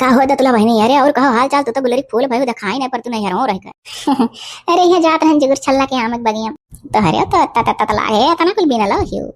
का हो दतला बहनी अरे और कहो हाल चाल तो गुलरी फूल भाई दिखाई नहीं पर तू नहीं हरो रह कर अरे यहाँ जात रहन जिगर छल्ला के आमक बगिया तो हरे तो तत तत ला है तना कुल बिना लो हियो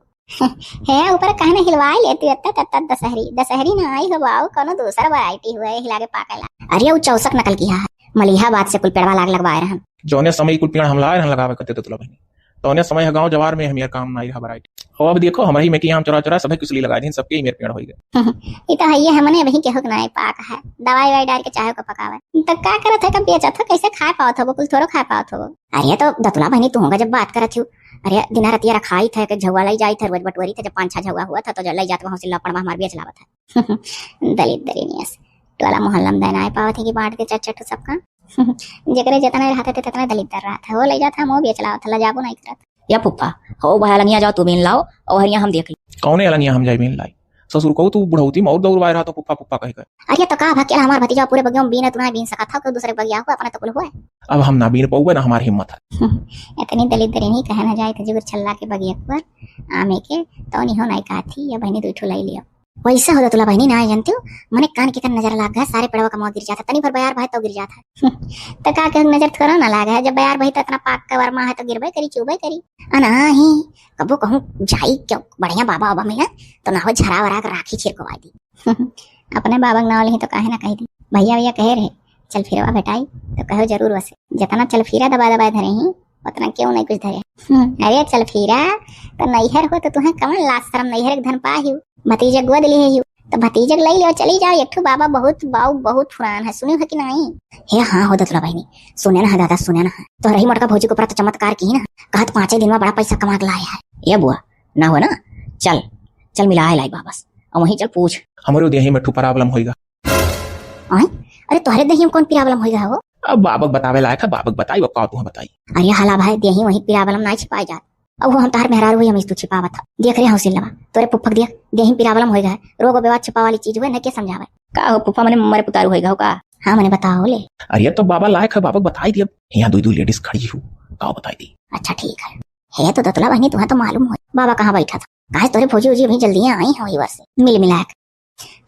है ऊपर कहने हिलवाई लेती तत तत दशहरी ना आई हो बाऊ कोनो दूसरा वैरायटी हुए हिला के पाकला अरे वो चौसक नकल किया है मलिहाबाद से कुल पेड़वा लाग लगवाए रहन जौने समय कुल पेड़ हम लाए रहन लगावे करते दतला बहनी तौने समय गांव जवार में हम यार काम नहीं रहा वैरायटी हो अब देखो हमारी में कि आम चोरा चोरा सभी कुसली लगा दी सबके ही मेरे पेड़ हो गए ये तो है ये हमने वही के हुक नहीं पाक है दवाई वाई डाल के चाहे को पकावे तो का करत है कब बेचा था कैसे खा पाओ था कुल थोड़ा खा पाओ था अरे तो दतुला बहनी तू होगा जब बात करत हूँ अरे दिन रात यार खाई थे कि झुआ लाई जाई थे रोज बटवरी थे जब 5-6 झुआ हुआ था तो जब लाई जात वहां से लपड़वा हमार बेच लावा था दलित दरिनियस टोला मोहल्ला में देना पावा थे कि बांट के चट सबका जकरे जितना रहता थे तितना दलित दर रहा था वो ले जाता वो बेच लावा था लजाबो नहीं करत या पुप्पा हो भाई अलंगिया जाओ तू बीन लाओ और हरिया हम देख ली कौने अलंगिया हम जाई बीन लाई ससुर को तू बुढ़ौती में और दौड़वाए रहा तो पुप्पा पुप्पा कह कर अरे तो का भकेला हमार भतीजा पूरे बगिया में बीन तू ना बीन सका था कोई दूसरे बगिया हुआ अपना तो कुल हुआ अब हम ना बीन पाऊंगे ना हमारी हिम्मत है इतनी दलित दरी नहीं कहना जाए तो जुगर छल्ला के बगिया पर आमे के तो नहीं हो नहीं कहा थी या बहनी दूठो लाई लिया वैसा होता तुला बहनी ना जानती हूँ मने कान की नजर लाग गया सारे पेड़ों का मुंह गिर जाता तनी भर बयार भाई तो गिर जाता तो का के नजर थोड़ा ना लागा है जब बयार भाई तो इतना पाक का वर्मा है तो गिरबे करी चुबे करी अना ही कबो कहूँ जाई क्यों बढ़िया बाबा बाबा में ना तो ना हो झरा वरा कर राखी छिड़कवा दी अपने बाबा ना नहीं तो कहे ना कही दी भैया भैया कहे रहे चल फिरवा बेटाई तो कहो जरूर वैसे जितना चल फिरा दबा दबा धरे ही उतना क्यों नहीं कुछ धरे अरे चल फिरा तो नैहर हो तो तुम्हें कमल लाज शर्म नैहर धन पाही भतीजा गोद ली है तो भतीजक लई ले चली जाओ एक बाबा बहुत बाऊ बहुत पुरान है सुने हो कि नहीं हे हाँ हो दतला बहनी सुने ना दादा सुने ना तो रही मोटका भौजी को प्रत चमत्कार की ना कहत 5 दिन में बड़ा पैसा कमा के लाया है ये बुआ ना हो ना चल चल मिला लाई वापस और वहीं चल पूछ हमारे देही में प्रॉब्लम होगा अरे तुम्हारे दही में कौन प्रॉब्लम होगा वो अब बाबक बतावे लायक है बाबक बताई वो का तू बताई अरे हाला भाई देही वही प्रॉब्लम नहीं छिपाई जात अब वो हम तार मेहरारू हुई हम इस तू छिपावा था देख रहे हौसिल लवा तोरे पुप्पक देख देही प्रॉब्लम होगा रोग बेवा छिपा वाली चीज हुए न के समझावे का हो पुप्पा मने मरे पुतारू होगा का हाँ मैंने बताओ ले अरे तो बाबा लायक है बाबक बताई दिया यहाँ दो लेडीज खड़ी हूँ का बताई दी अच्छा ठीक है तो दतला बहनी तुम्हें तो मालूम हो बाबा कहाँ बैठा था कहा तोरे फौजी उजी भी जल्दी आई हो वर्ष मिल मिलाक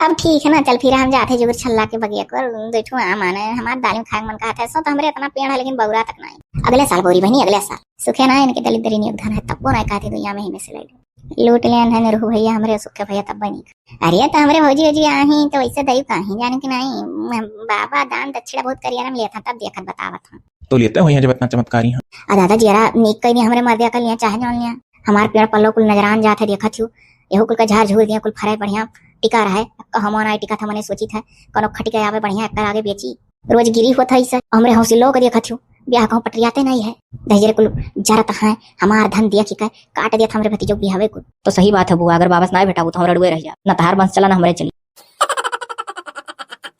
अब ठीक है ना चल फिर हम जाते जुगर छल्ला के बगिया कर देखो माने हमारे दालिम खाए मन का है सो तो हमरे इतना पेड़ है लेकिन बौरा तक नहीं अगले साल बोरी बहनी अगले साल सुखे ना इनके दलित दरी योगदान है तब वो नहीं कहती दुनिया में ही से ले लूट लेन है निरहु भैया हमरे सुखे भैया तब बनी अरे तो हमरे भौजी भौजी आही तो वैसे दई कहीं जाने की नहीं बाबा दान दक्षिणा बहुत करिया में लिया था तब देखत बतावा था तो लेते हो जब इतना चमत्कारी है दादा जरा नीक कहीं हमरे मर्दिया कर लिया चाहे जान लिया हमारे पेड़ पल्लो कुल नजरान जाते देखा थी एहो कुल का झाड़ झूर दिया कुल फरे बढ़िया टिका रहा है हमारा टिका था मैंने सोची था कोनो खटिका आवे बढ़िया एक आगे बेची रोज गिरी होता है सर हमरे हौसलों को देखा थी ब्याह कहूँ पटरियाते नहीं है दहेजरे कुल जरत है हमार धन दिया कि काट दिया था हमरे भतीजो बिहावे कुल तो सही बात है बुआ अगर वापस ना बेटा वो तो हम रड़ुए रह जा ना तार बंस चला ना हमरे चली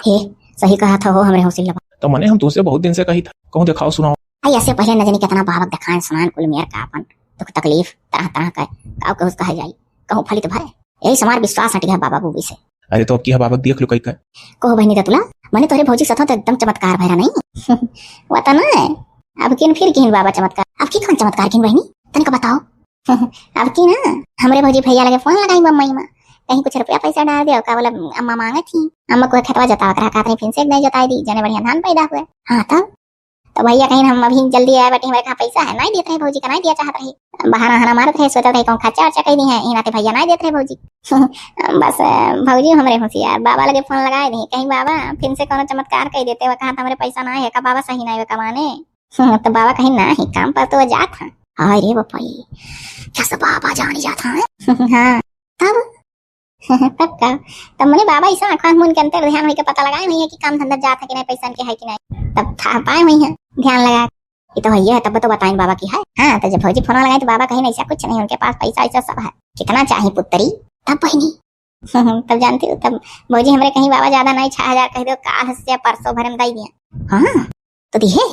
हे सही कहा था हो हमरे हौसिल तो मैंने हम तुमसे बहुत दिन से कही था कहूँ दिखाओ सुनाओ ऐसे पहले न जानी कितना बाबक दिखाएं सुनान कुल मेर का अपन दुख तकलीफ तरह तरह का काव कहूँ कहा जाई कहूँ फलित भरे यही समार विश्वास हट गया बाबा बूबी से अरे तो अब की बाबक देख लो कहीं का कहो बहनी दतुला मैंने तोरे भौजी सतो तो एकदम चमत्कार भरा नहीं वता ना अब किन फिर किन बाबा चमत्कार अब की कौन चमत्कार किन बहनी तनिक बताओ अब की ना हमरे भौजी भैया लगे फोन लगाई मम्मी मां कहीं कुछ रुपया पैसा डाल दियो का बोला अम्मा मांगे थी अम्मा को खेतवा जतावा करा का फिर से नहीं जताई दी जने बढ़िया धान पैदा हुए हाँ तब तो भैया कहीं हम अभी जल्दी आए बेटी हमारे कहाँ पैसा है नहीं देते रहे भौजी का नहीं दिया चाहत रही बहाना हना मारत रहे सोचते रहे कहूँ खर्चा वर्चा कहीं नहीं है इनाते भैया नहीं देते रहे भौजी बस भौजी हमारे होशियार बाबा लगे फोन लगाए नहीं कहीं बाबा फिर से कोनो चमत्कार कही देते कहा हमारे पैसा ना है का बाबा सही नहीं कमाने तो बाबा कहीं ना ही काम पर तो जात है अरे बापा क्या सब बाबा जानी जाता है हाँ तब तब का तब मैंने बाबा ऐसा आँख मुन के अंतर ध्यान होकर पता लगाए नहीं है कि काम धंधा जाता है कि नहीं पैसा के है कि नहीं तब था पाए हुई है ध्यान लगा ये तो भैया है तब तो बताएं बाबा की है हाँ तो जब भौजी फोन लगाए तो बाबा कहीं नहीं ऐसा कुछ नहीं उनके पास पैसा ऐसा सब है कितना चाहिए पुत्री तब बहनी तब जानती हूँ तब भौजी हमारे कहीं बाबा ज्यादा नहीं 6,000 कह दो काल से परसों भर में दई दिया हाँ तो दिए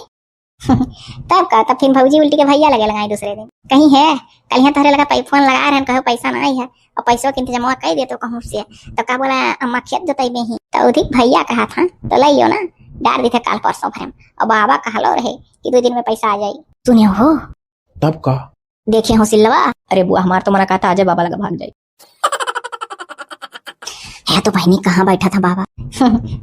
तब का तब फिर भौजी उल्टी के भैया लगे लगाए दूसरे दिन कहीं है कल यहाँ तहरे लगा फोन लगा रहे कहो पैसा नहीं है और पैसों के इंतजाम कर दे तो कहूँ से तो का बोला अम्मा खेत जोताई में ही तो अधिक भैया कहा था तो लियो ना डाल दी थे काल परसों भर में और बाबा कहलो रहे कि 2 दिन में पैसा आ जाये सुने हो तब का देखे हो सिल्लवा अरे बुआ हमार तो मना कहा था आजे बाबा लगा भाग जाये है तो बहनी कहाँ बैठा था बाबा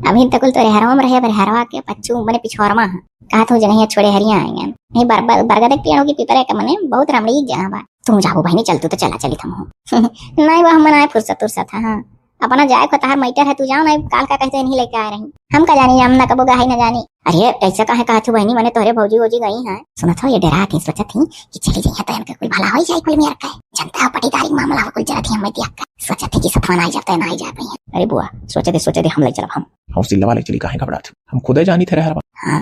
अभी तक तो रेहरवा में रहे रेहरवा के पच्चू मने पिछोरमा है कहा तो जगह छोड़े हरिया आएंगे नहीं बरगद पेड़ होगी पीपरे के मने बहुत रमड़ी जहाँ बा तुम जाओ बहनी चल तू तो चला चली थम नहीं वह मनाए फुर्सत उर्सत है हाँ अपना जाए को तार मैटर है तू जाओ नहीं काल का कहते नहीं लेके आ रही हम का जानी हम ना कबो गई ना जानी अरे ऐसा काहे कहा थी बहनी मैंने तोहरे भौजी वोजी गई है सुना था ये डरा थी सोचा थी कि चली जाइए तो इनका कोई भला हो जाए कुल मेरा का जनता पटीदारी मामला कुल जरा थी हमें दिया सोचा थी कि सतवा ना जाता है ना ही जा पाई अरे बुआ सोचे थे हम ले चलब हम सिल्ला वाले चली काहे घबरा थी हम खुद जानी थे रहा हाँ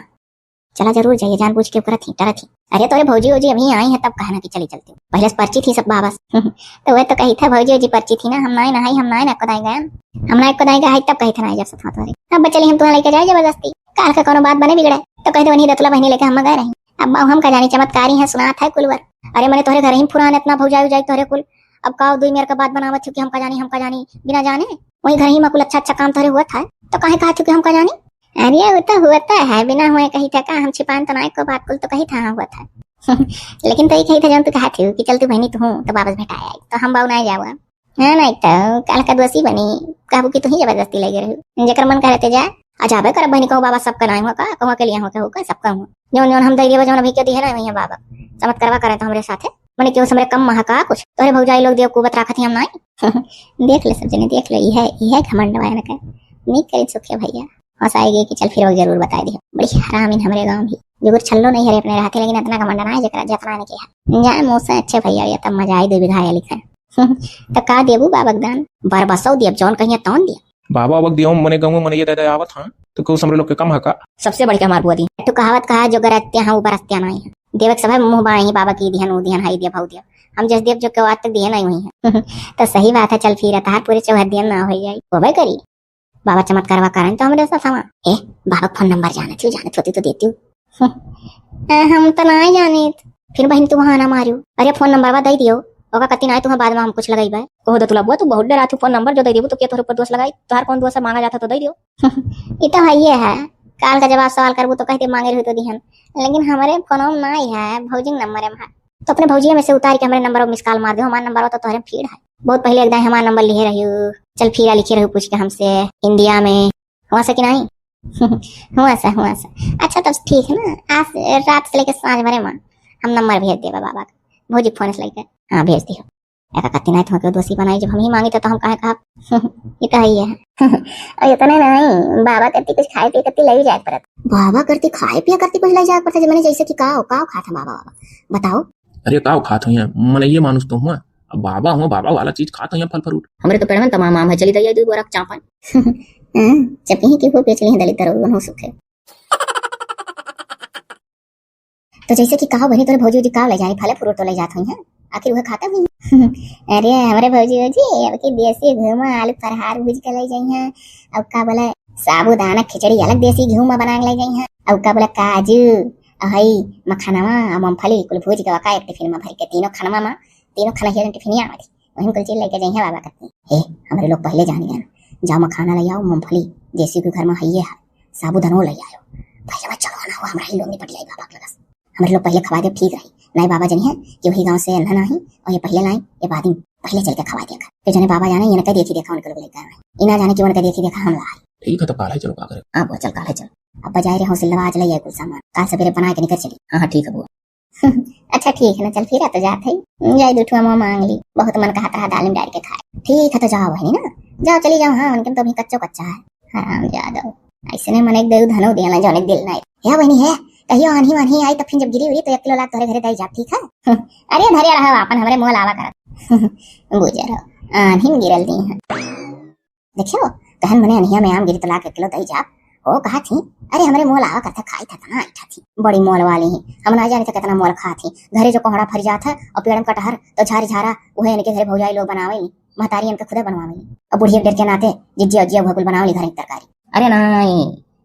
चला जरूर जाइए जान पूछ के करत थी डरा थी अरे तोरे भौजी वोजी अभी आई है तब कहना कि चली चलती पहले से पर्ची थी सब बाबस तो वह तो कही था भौजी वोजी पर्ची थी ना हम ना नहाई हम ना कोदाई गए हम ना कोदाई गए तब कही था ना जब सतवा तोरे अब चली हम तुम्हारे लेके जाए जबरदस्ती काल का कोनो बात बने बिगड़े तो कहते वही दतला बहनी लेके हम गए रही अब हम का जानी चमत्कारी है सुनात है कुलवर अरे मैंने तोरे घर ही पुरान इतना भौजाई उजाई तोरे कुल अब का दुई मेरे का बात बनावत थी कि हम का जानी बिना जाने वही घर ही में कुल अच्छा काम तोरे हुआ था तो काहे कहा कि हम का जानी अरे वो तो हुआ है बिना हुए कही था का हम छिपान तो नायक को बात कुल तो कही था हुआ था लेकिन तो ये कही था जब तू कहा थी कि चल तू बहनी तू हूँ तो वापस भेटाया तो हम बाऊ ना जाऊआ हाँ नहीं तो काल का दोषी बनी कहू कि तू ही जबरदस्ती लगे रही जकर मन करते जा अजाबे कर बहनी कहो बाबा सबका नाम हो का कहो के लिए हो का सबका हूँ जो हम दैर्य वजन अभी के दिए ना वही बाबा चमत्कारवा करे तो हमारे साथ मैंने क्यों समरे कम महका कुछ तोरे भौजाई लोग देव कुबत राखत हम ना देख ले सब जने देख ले यह घमंड वायन का नहीं करे सुखे भैया हंसाएगी कि चल फिर वो जरूर बता दी बड़ी हराम इन हमारे गांव भी जुगुर छल्लो नहीं हरे अपने रहते लेकिन इतना घमंड ना है जकरा जतना ने किया जाए मुंह से अच्छे भैया ये तब मजा आई 2 बीघा है लिखा तो का देबू बाबक दान बार बसौ दियब जौन कहिया तौन दिया बाबा अब दियो मने गांव मने ये दे आवत हां तो को समरे लोग के कम हका सबसे बढ़ के हमार बुआ दी तू कहावत कहा जो गरत्या हां ऊपर अस्त्या नहीं है देवक सब मुंह बाई बाबा की दिहन उ दिहन हाई दिया भाऊ दिया हम जस देव जो के बात तक दिए नहीं हुई है तो सही बात है चल फिर तार पूरे 14 दिन ना हो जाए होबे करी बाबा चमत्कारवा करें तो हमरे साथ हवा ए बाबा फोन नंबर जानत होती तो देती हम तो ना जाने फिर बहन तू वहां ना मारियो अरे फोन नंबर बा दे दियो ओका कति ना तुम बाद में हम कुछ लगाई बा कहो तो तुला बुआ तू बहुत डरा तू फोन नंबर जो दे दियो तो क्या तोर ऊपर दोष लगाई तोहार कौन दोष मांगा जाता तो दे दियो ये तो है है काल का जवाब सवाल करबो तो कहते मांगे रही तो दिहन लेकिन हमारे फोन में ना ही है भौजी नंबर है तो अपने भौजी में से उतार के हमारे नंबर मिस कॉल मार दो हमारा नंबर तो तोहरे फीड है बहुत पहले एकदम हमारा नंबर लिए रही चल फिर लिखे रही पूछ के हमसे इंडिया में हुआ सा कि नहीं हुआ सा अच्छा तब ठीक है ना आज रात से लेकर सांझ भरे मां हम नंबर भेज देगा बाबा का भौजी फोन से लेकर हाँ भेज दियो ऐसा कत्ती नहीं तुम्हें दोषी बनाई जब हम ही मांगी तो हम कहे कहा ये तो ही है और इतना नहीं बाबा करती कुछ खाए पिए करती ले जाए पड़ता बाबा करती खाए पिए करती कुछ ले जाए पड़ता मैंने जैसे कि काव खाता बाबा बताओ अरे काव खात हुई मन ये मानुस तो हुआ अब बाबा हुआ बाबा वाला चीज खाता हुआ फल फ्रूट हमरे तो पेड़ में तमाम आम है चली जाइए 2 बोरा चापन चपही की वो बेच ली दलित दरोगन हो सुखे तो जैसे कि कहा बनी तोरे भौजी जी का ले जाए फल फ्रूट तो ले जात हुई है आखिर वह खाता हुई अरे हमारे भौजी जी अब की देसी घूमा आलू फरहार भूज के ले जाई है अब का बोला साबूदाना खिचड़ी अलग देसी घी में बना के ले जाई है अब का बोला काजू हई मखानावा मूंगफली कुल भूज के वका एक टिफिन में भर के तीनों खाना ही टिफिनिया में वहीं कुल चीज लेके जाई है बाबा करती हे हमारे लोग पहले जान गए जाओ मखाना ले आओ मूंगफली देसी के घर में हइये है साबूदानो ले आयो पहले चलवाना हुआ हमारा ही लोग निपट जाए बाबा के हमारे लोग पहले खवा दे ठीक रही नहीं बाबा जनी है कि वही गांव से अन्ना नहीं और ये पहले लाए ये बाद में पहले चल के खवा देगा फिर जने बाबा जाने ये देखी देखा उनके लोग लेकर इना जाने की उनका देखी देखा हम ला ठीक है तो काल है चलो का करे हां बुआ चल काल है चल अब बजाय रहे हौसला आज ले आए कुछ सामान काल सवेरे बना के निकल चली हां ठीक है बुआ अच्छा ठीक है ना चल फिर तो जाते ही जाए दूठुआ मुँह मांग ली बहुत मन कहा था दालिम डाल के खाए ठीक है तो जाओ बहनी ना जाओ चली जाओ हाँ उनके तो अभी कच्चा है हराम जादव ऐसे नहीं मन एक दे धनो दिया जो दिल नहीं है बहनी है कहियो आन्ही वान्ही आई तो फिर जब गिरी हुई तो 1 किलो लात तोरे घरे दई जा ठीक है अरे धरे रहो अपन हमरे मोह लावा करत बुझे रहो आन्ही में गिरल दी है देखियो कहन मने अनहिया में आम गिरी तो ला 1 किलो दई जा ओ कहा थी अरे हमरे मोल आवा करता खाई था ना अच्छा थी बड़ी मोल वाली ही हम ना जाने थे कितना मोल खा थी घरे जो कोहड़ा फर जाता और पेड़म कटहर तो झारी झारा वह इनके घरे भौजाई लोग बनावे नी महतारी इनके खुदे बनवावे नी और बुढ़िया डर के नाते जिज्जी अज्जिया भगुल बनावे घर की तरकारी अरे नहीं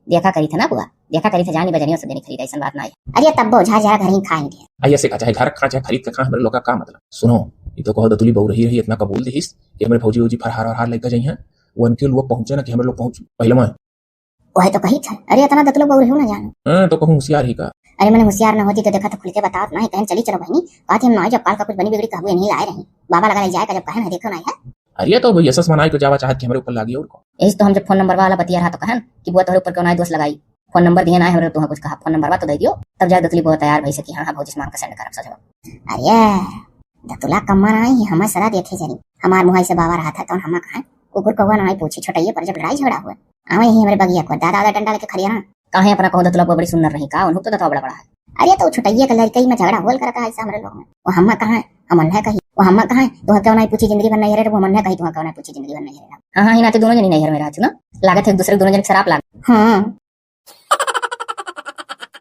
देखा करी था ना बुआ देखा करी था जानी बजनियों से देनी खरीदा ऐसा बात ना है अरे तब झार झारा घर ही खाएंगे आइए से का चाहे घर खा चाहे खरीद के खा हमारे लोग का मतलब सुनो ये तो कहो दतुली बहु रही इतना कबूल दिस कि हमारे भौजी वौजी फरहार और हार लेकर जाई हैं वो उनके लोग पहुंचे ना कि हमारे लोग पहुंच पहले में वही तो कही था अरे इतना दतलो बहु रहू ना जानो हां तो कहूं होशियार ही का अरे मैंने होशियार ना होती तो देखा तो खुल के बता नहीं कहन चली चलो बहनी बात हम ना जब काल का कुछ बनी बिगड़ी कहबू नहीं लाए रही बाबा लगा ले जाए जब कहे ना देखो ना है अरे तो भाई यशस मनाई को जावा चाहत कि हमारे ऊपर लागी और को यही तो हम जब फोन नंबर वाला बतिया रहा तो कहन कि बुआ तोहरे ऊपर क्यों ना दोस्त लगाई फोन नंबर दिए ना हमरे तुहा कुछ कहा फोन नंबर बा तो दे दियो तब जा दतली बहुत तैयार भई से कि हां हां भौजी से मांग के सेंड करब सजवा। अरे दतुला कम्मा नहीं हमें सरा देखे जनी हमार मुहाई से बाबा रहा था तो हम कहा कुकुर कौवा नहीं पूछी छोटाइए पर जब लड़ाई झगड़ा हुआ आवे ही हमारे बगिया को दादा डंडा लेके खड़िया ना काहे अपना कहो दतुला बड़ी सुंदर रही का उन्हों तो दतवा बड़ा बड़ा है। अरे तो छोटाइए के लड़कई में झगड़ा होल करता है ऐसा हमारे लोग में वो हम कहा अमन है कही वो हम कहा तो क्यों नहीं पूछी जिंदगी भर नहीं रहे वो मन है कही तो क्यों नहीं पूछी जिंदगी भर नहीं रहे। हां हां ही नाते दोनों जनी नहीं है मेरा ना लागत है एक दूसरे दोनों जन शराब लाग। हां